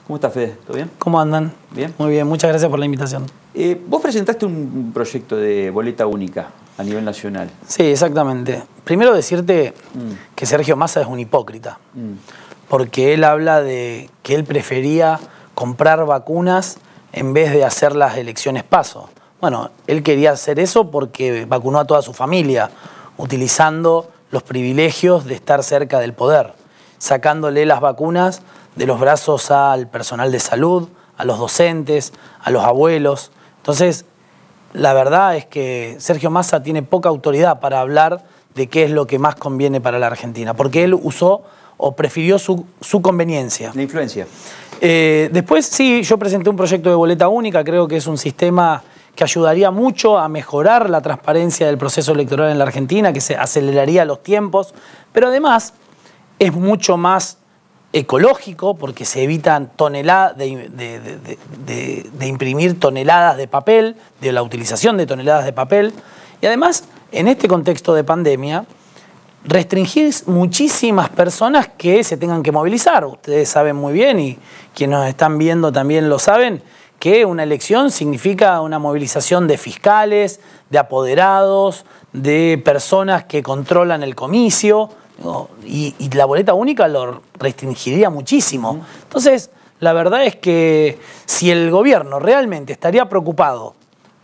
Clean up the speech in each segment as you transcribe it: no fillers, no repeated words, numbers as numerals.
¿Cómo estás, Fede? ¿Todo bien? ¿Cómo andan? Bien. Muy bien, muchas gracias por la invitación. Vos presentaste un proyecto de boleta única a nivel nacional. Sí, exactamente. Primero decirte que Sergio Massa es un hipócrita, porque él habla de que él prefería comprar vacunas en vez de hacer las elecciones PASO. Bueno, él quería hacer eso porque vacunó a toda su familia, utilizando los privilegios de estar cerca del poder, sacándole las vacunas de los brazos al personal de salud, a los docentes, a los abuelos. Entonces, la verdad es que Sergio Massa tiene poca autoridad para hablar de qué es lo que más conviene para la Argentina, porque él usó o prefirió su conveniencia. La influencia. Después, sí, yo presenté un proyecto de boleta única, creo que es un sistema que ayudaría mucho a mejorar la transparencia del proceso electoral en la Argentina, que se aceleraría los tiempos, pero además es mucho más ecológico porque se evitan toneladas de imprimir toneladas de papel, de la utilización de toneladas de papel, y además en este contexto de pandemia restringir muchísimas personas que se tengan que movilizar. Ustedes saben muy bien, y quienes nos están viendo también lo saben, que una elección significa una movilización de fiscales, de apoderados, de personas que controlan el comicio, y la boleta única lo restringiría muchísimo. Entonces, la verdad es que si el gobierno realmente estaría preocupado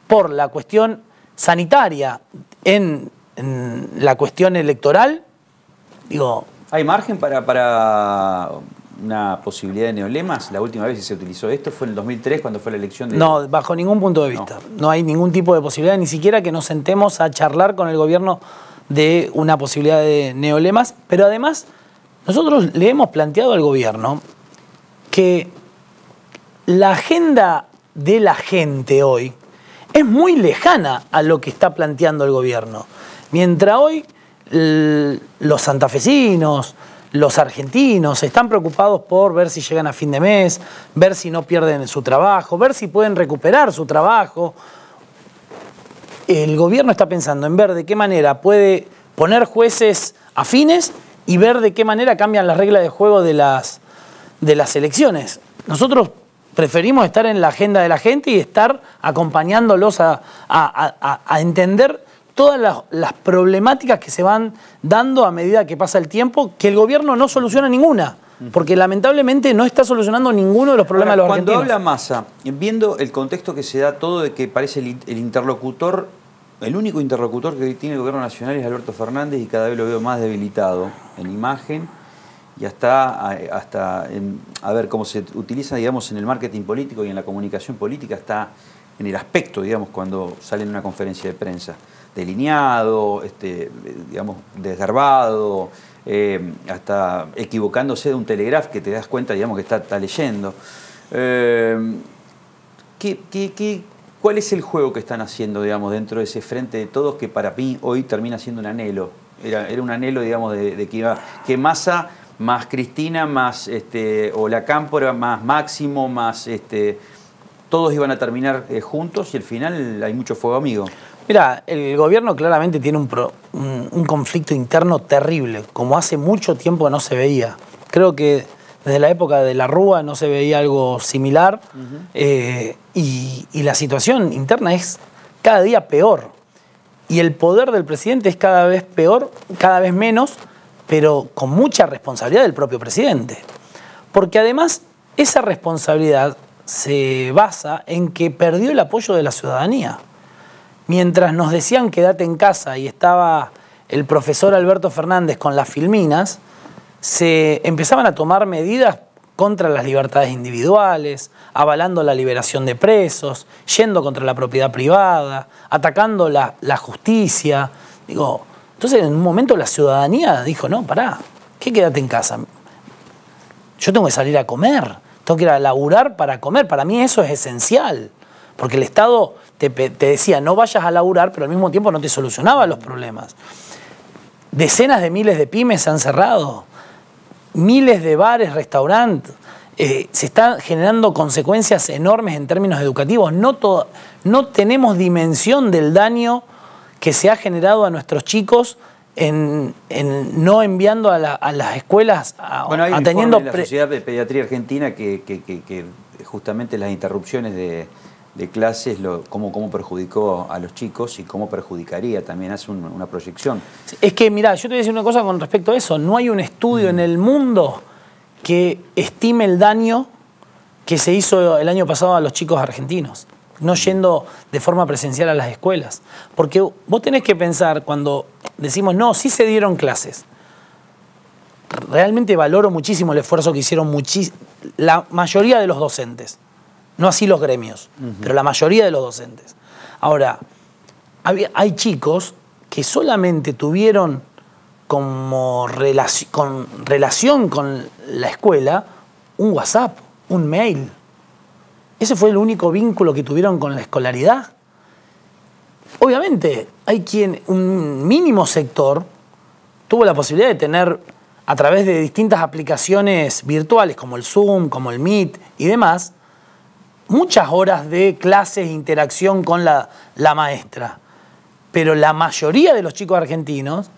por la cuestión sanitaria en la cuestión electoral, digo... ¿Hay margen para una posibilidad de neolemas? La última vez que se utilizó esto fue en el 2003, cuando fue la elección de... No, bajo ningún punto de vista. No hay ningún tipo de posibilidad, ni siquiera que nos sentemos a charlar con el gobierno de una posibilidad de neolemas, pero además nosotros le hemos planteado al gobierno que la agenda de la gente hoy es muy lejana a lo que está planteando el gobierno. Mientras hoy los santafesinos, los argentinos están preocupados por ver si llegan a fin de mes, ver si no pierden su trabajo, ver si pueden recuperar su trabajo. El gobierno está pensando en ver de qué manera puede poner jueces afines y ver de qué manera cambian las reglas de juego de las elecciones. Nosotros preferimos estar en la agenda de la gente y estar acompañándolos a entender todas las problemáticas que se van dando a medida que pasa el tiempo, que el gobierno no soluciona ninguna, porque lamentablemente no está solucionando ninguno de los problemas de los argentinos. Cuando habla Massa, viendo el contexto que se da todo de que parece el interlocutor, el único interlocutor que tiene el gobierno nacional es Alberto Fernández, y cada vez lo veo más debilitado en imagen y hasta a ver cómo se utiliza, digamos, en el marketing político y en la comunicación política, está en el aspecto, digamos, cuando sale en una conferencia de prensa, delineado, digamos, desgarbado, hasta equivocándose de un telegraph que te das cuenta, digamos, que está leyendo. ¿Cuál es el juego que están haciendo, digamos, dentro de ese frente de todos, que para mí hoy termina siendo un anhelo? Era un anhelo, digamos, de que Massa más Cristina, más o la Cámpora, más Máximo, más todos iban a terminar juntos, y al final hay mucho fuego amigo. Mira, el gobierno claramente tiene un conflicto interno terrible, como hace mucho tiempo no se veía. Creo que desde la época de la Rúa no se veía algo similar, y la situación interna es cada día peor. Y el poder del presidente es cada vez peor, cada vez menos, pero con mucha responsabilidad del propio presidente. Porque además esa responsabilidad se basa en que perdió el apoyo de la ciudadanía. Mientras nos decían quédate en casa y estaba el profesor Alberto Fernández con las filminas, se empezaban a tomar medidas contra las libertades individuales, avalando la liberación de presos, yendo contra la propiedad privada, atacando la justicia. Entonces en un momento la ciudadanía dijo, no, pará, ¿qué quédate en casa? Yo tengo que salir a comer, tengo que ir a laburar para comer. Para mí eso es esencial, porque el Estado te decía no vayas a laburar, pero al mismo tiempo no te solucionaba los problemas. Decenas de miles de pymes se han cerrado, miles de bares, restaurantes, se están generando consecuencias enormes en términos educativos. No tenemos dimensión del daño que se ha generado a nuestros chicos no enviando a las escuelas bueno, hay un atendiendo informe de la Sociedad de Pediatría Argentina que justamente las interrupciones de clases, cómo perjudicó a los chicos y cómo perjudicaría, también hace una proyección. Es que, mirá, yo te voy a decir una cosa con respecto a eso. No hay un estudio en el mundo que estime el daño que se hizo el año pasado a los chicos argentinos, no yendo de forma presencial a las escuelas. Porque vos tenés que pensar, cuando decimos, no, sí se dieron clases, realmente valoro muchísimo el esfuerzo que hicieron la mayoría de los docentes. No así los gremios, pero la mayoría de los docentes. Ahora, hay chicos que solamente tuvieron como relación con la escuela un WhatsApp, un mail. Ese fue el único vínculo que tuvieron con la escolaridad. Obviamente, un mínimo sector tuvo la posibilidad de tener, a través de distintas aplicaciones virtuales, como el Zoom, como el Meet y demás, muchas horas de clases e interacción con la maestra. Pero la mayoría de los chicos argentinos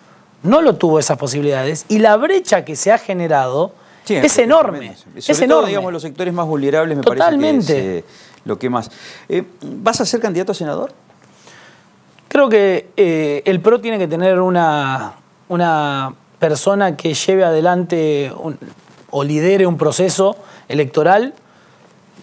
no lo tuvo esas posibilidades y la brecha que se ha generado es enorme. Es enorme. Digamos, los sectores más vulnerables me Totalmente. Parece que es lo que más. ¿Vas a ser candidato a senador? Creo que el PRO tiene que tener una persona que lleve adelante o lidere un proceso electoral.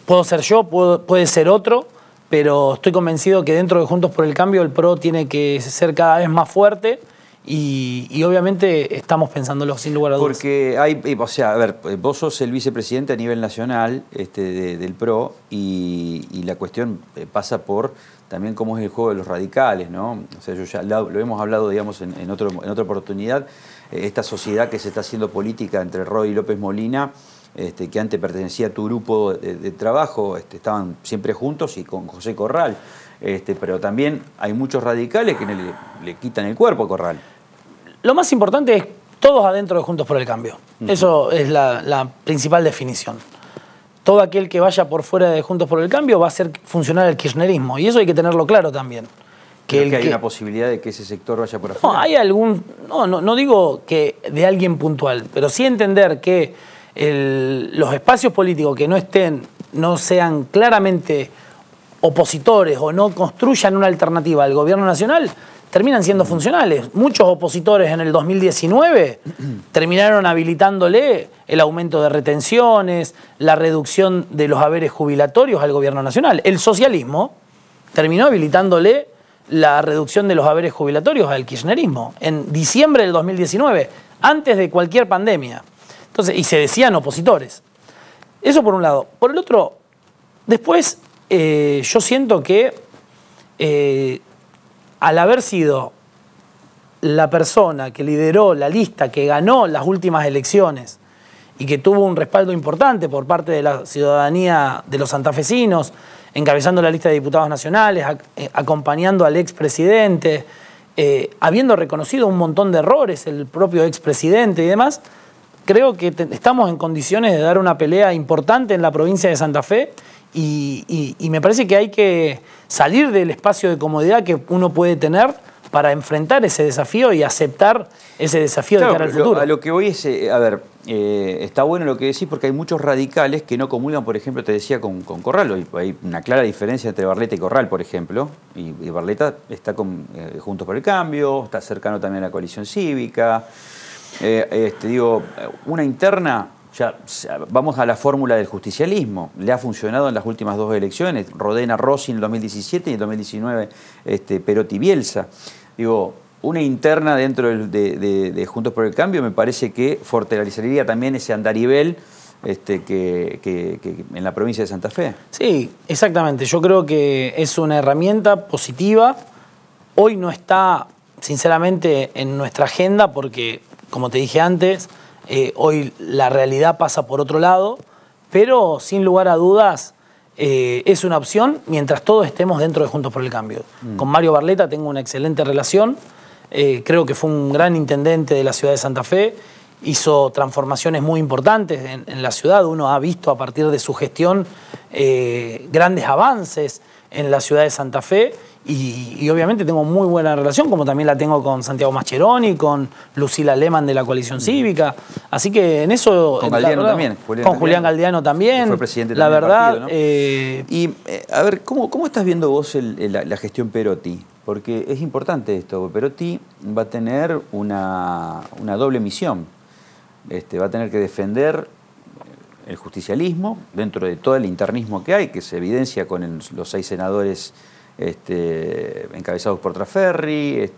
Puedo ser yo, puede ser otro, pero estoy convencido que dentro de Juntos por el Cambio el PRO tiene que ser cada vez más fuerte y obviamente estamos pensándolo sin lugar a dudas. Porque a ver, vos sos el vicepresidente a nivel nacional del PRO y la cuestión pasa por también cómo es el juego de los radicales, ¿no? O sea, yo ya lo hemos hablado, digamos, en otra oportunidad, esta sociedad que se está haciendo política entre Roy y López Molina, que antes pertenecía a tu grupo de trabajo, estaban siempre juntos y con José Corral, pero también hay muchos radicales que le quitan el cuerpo a Corral. Lo más importante es todos adentro de Juntos por el Cambio. Eso es la principal definición. Todo aquel que vaya por fuera de Juntos por el Cambio va a hacer funcionar el kirchnerismo, y eso hay que tenerlo claro también. ¿Que hay una posibilidad de que ese sector vaya por afuera? No digo que de alguien puntual, pero sí entender que los espacios políticos que no sean claramente opositores o no construyan una alternativa al gobierno nacional, terminan siendo funcionales. Muchos opositores en el 2019 terminaron habilitándole el aumento de retenciones, la reducción de los haberes jubilatorios al gobierno nacional. El socialismo terminó habilitándole la reducción de los haberes jubilatorios al kirchnerismo en diciembre del 2019, antes de cualquier pandemia. Entonces, y se decían opositores. Eso por un lado. Por el otro, después yo siento que al haber sido la persona que lideró la lista que ganó las últimas elecciones y que tuvo un respaldo importante por parte de la ciudadanía de los santafesinos, encabezando la lista de diputados nacionales, acompañando al expresidente, habiendo reconocido un montón de errores el propio expresidente y demás, creo que estamos en condiciones de dar una pelea importante en la provincia de Santa Fe y me parece que hay que salir del espacio de comodidad que uno puede tener para enfrentar ese desafío y aceptar ese desafío de cara al futuro. A lo que voy es, está bueno lo que decís porque hay muchos radicales que no comulgan, por ejemplo, te decía con Corral. Hay una clara diferencia entre Barleta y Corral, por ejemplo, y Barleta está Juntos por el Cambio, está cercano también a la coalición cívica. Una interna, ya vamos a la fórmula del justicialismo, le ha funcionado en las últimas dos elecciones, Rodena Rossi en el 2017 y en el 2019 Perotti Bielsa. Una interna dentro de Juntos por el Cambio me parece que fortalecería también ese andarivel que en la provincia de Santa Fe. Sí, exactamente. Yo creo que es una herramienta positiva. Hoy no está, sinceramente, en nuestra agenda porque, como te dije antes, hoy la realidad pasa por otro lado, pero sin lugar a dudas es una opción mientras todos estemos dentro de Juntos por el Cambio. Con Mario Barleta tengo una excelente relación, creo que fue un gran intendente de la ciudad de Santa Fe, hizo transformaciones muy importantes en la ciudad, uno ha visto a partir de su gestión grandes avances en la ciudad de Santa Fe Y obviamente tengo muy buena relación, como también la tengo con Santiago Mascheroni, con Lucila Lehmann de la Coalición Cívica. Así que en eso... Con Galdiano también. Con Julián Galdiano también. Fue presidente la también verdad, del partido, ¿no? A ver, ¿cómo estás viendo vos la gestión Perotti? Porque es importante esto. Perotti va a tener una doble misión. Va a tener que defender el justicialismo dentro de todo el internismo que hay, que se evidencia con los 6 senadores encabezados por Traferri.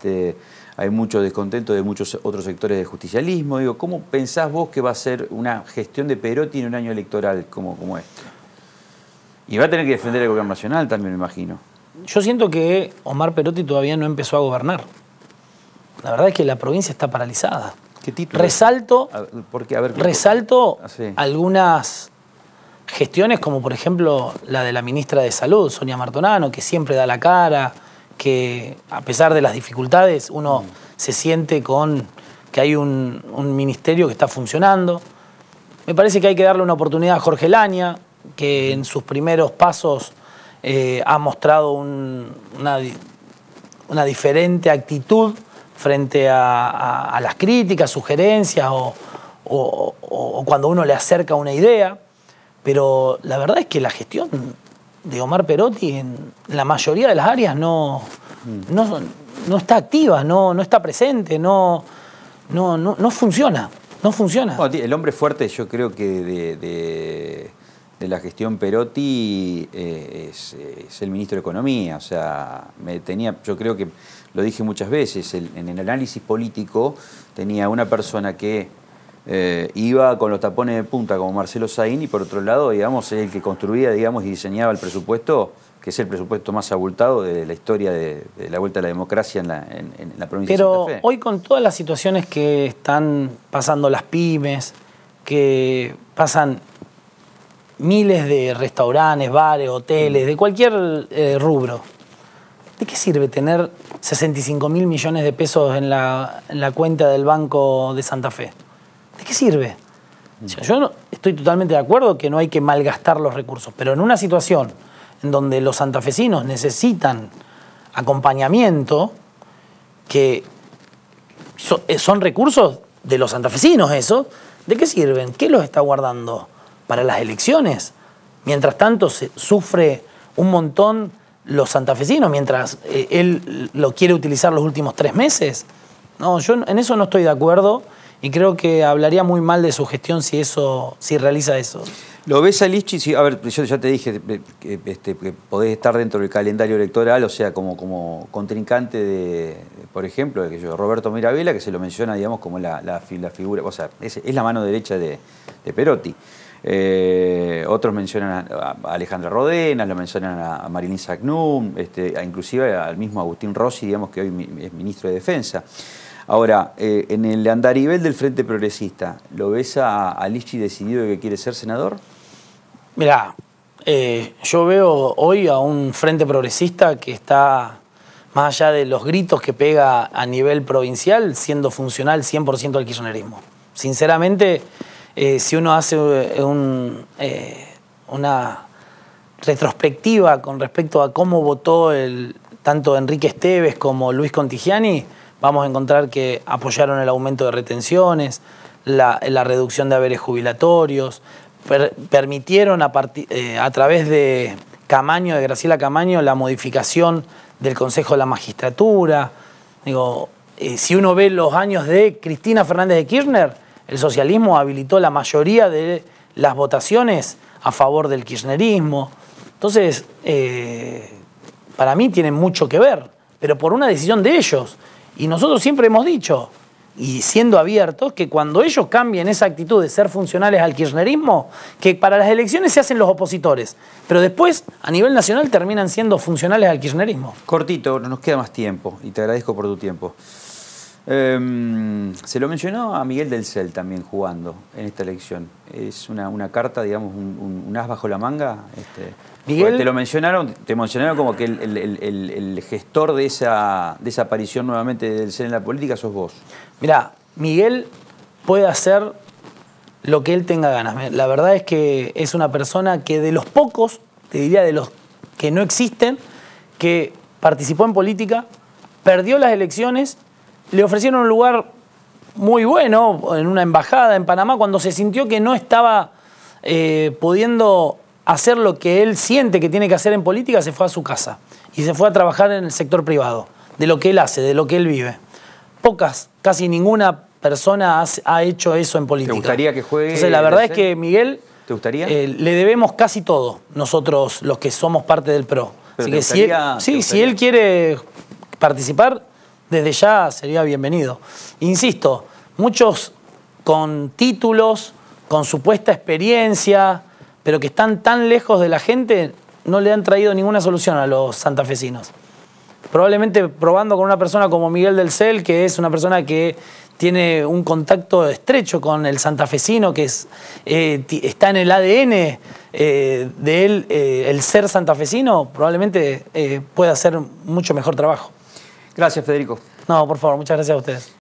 Hay mucho descontento de muchos otros sectores del justicialismo. Digo, ¿cómo pensás vos que va a ser una gestión de Perotti en un año electoral como este? Y va a tener que defender el gobierno nacional también, me imagino. Yo siento que Omar Perotti todavía no empezó a gobernar. La verdad es que la provincia está paralizada. ¿Qué título? Resalto sí. Algunas gestiones, como por ejemplo la de la ministra de Salud, Sonia Martonano, que siempre da la cara, que a pesar de las dificultades uno se siente con que hay un ministerio que está funcionando. Me parece que hay que darle una oportunidad a Jorge Laña, que en sus primeros pasos ha mostrado una diferente actitud frente a las críticas, sugerencias o cuando uno le acerca una idea. Pero la verdad es que la gestión de Omar Perotti en la mayoría de las áreas no está activa, no está presente, no funciona. No funciona. Bueno, el hombre fuerte, yo creo que de la gestión Perotti es el ministro de Economía. O sea, yo creo que lo dije muchas veces, en el análisis político tenía una persona que iba con los tapones de punta como Marcelo Saín y por otro lado, digamos, el que construía, digamos, y diseñaba el presupuesto, que es el presupuesto más abultado de la historia de la vuelta a la democracia en la provincia de Santa Fe. Pero hoy con todas las situaciones que están pasando las pymes, que pasan miles de restaurantes, bares, hoteles, de cualquier rubro, ¿de qué sirve tener 65.000 millones de pesos en la cuenta del Banco de Santa Fe? ¿De qué sirve? O sea, yo estoy totalmente de acuerdo que no hay que malgastar los recursos, pero en una situación en donde los santafesinos necesitan acompañamiento, que son recursos de los santafesinos esos, ¿de qué sirven? ¿Qué los está guardando? ¿Para las elecciones? Mientras tanto se sufre un montón los santafesinos, mientras él lo quiere utilizar los últimos 3 meses. No, yo en eso no estoy de acuerdo y creo que hablaría muy mal de su gestión si realiza eso. ¿Lo ves a Lischy? A ver, yo ya te dije que podés estar dentro del calendario electoral, o sea, como contrincante de, por ejemplo, de Roberto Mirabella, que se lo menciona, digamos, como la figura, o sea, es la mano derecha de Perotti. Otros mencionan a Alejandra Rodenas, lo mencionan a Marilyn Sacnum, inclusive al mismo Agustín Rossi, digamos, que hoy es ministro de Defensa. Ahora, en el andarivel del Frente Progresista, ¿lo ves a Lischy decidido de que quiere ser senador? Mirá, yo veo hoy a un Frente Progresista que está, más allá de los gritos que pega a nivel provincial, siendo funcional 100% al kirchnerismo. Sinceramente, si uno hace una retrospectiva con respecto a cómo votó tanto Enrique Esteves como Luis Contigiani, vamos a encontrar que apoyaron el aumento de retenciones, la reducción de haberes jubilatorios, permitieron a través de Graciela Camaño, la modificación del Consejo de la Magistratura. Digo, si uno ve los años de Cristina Fernández de Kirchner, el socialismo habilitó la mayoría de las votaciones a favor del kirchnerismo. Entonces, para mí tienen mucho que ver, pero por una decisión de ellos. Y nosotros siempre hemos dicho, y siendo abiertos, que cuando ellos cambien esa actitud de ser funcionales al kirchnerismo, que para las elecciones se hacen los opositores, pero después a nivel nacional terminan siendo funcionales al kirchnerismo. Cortito, no nos queda más tiempo y te agradezco por tu tiempo. Se lo mencionó a Miguel del Cel también jugando en esta elección. Es una carta, digamos, un as bajo la manga. Miguel, te mencionaron como que el gestor de esa aparición nuevamente del Cel en la política sos vos. Mirá, Miguel puede hacer lo que él tenga ganas. La verdad es que es una persona que de los pocos, te diría de los que no existen, que participó en política, perdió las elecciones, le ofrecieron un lugar muy bueno en una embajada en Panamá cuando se sintió que no estaba pudiendo hacer lo que él siente que tiene que hacer en política, se fue a su casa y se fue a trabajar en el sector privado, de lo que él hace, de lo que él vive. Casi ninguna persona ha hecho eso en política. ¿Te gustaría que juegue? Entonces, la verdad es que Miguel, ¿te gustaría? Le debemos casi todo, nosotros los que somos parte del PRO. Pero Así que si él quiere participar, desde ya sería bienvenido. Insisto, muchos con títulos, con supuesta experiencia, pero que están tan lejos de la gente, no le han traído ninguna solución a los santafesinos. Probablemente probando con una persona como Miguel del Cel, que es una persona que tiene un contacto estrecho con el santafesino, que está en el ADN de él, el ser santafesino, probablemente pueda hacer mucho mejor trabajo. Gracias, Federico. No, por favor, muchas gracias a ustedes.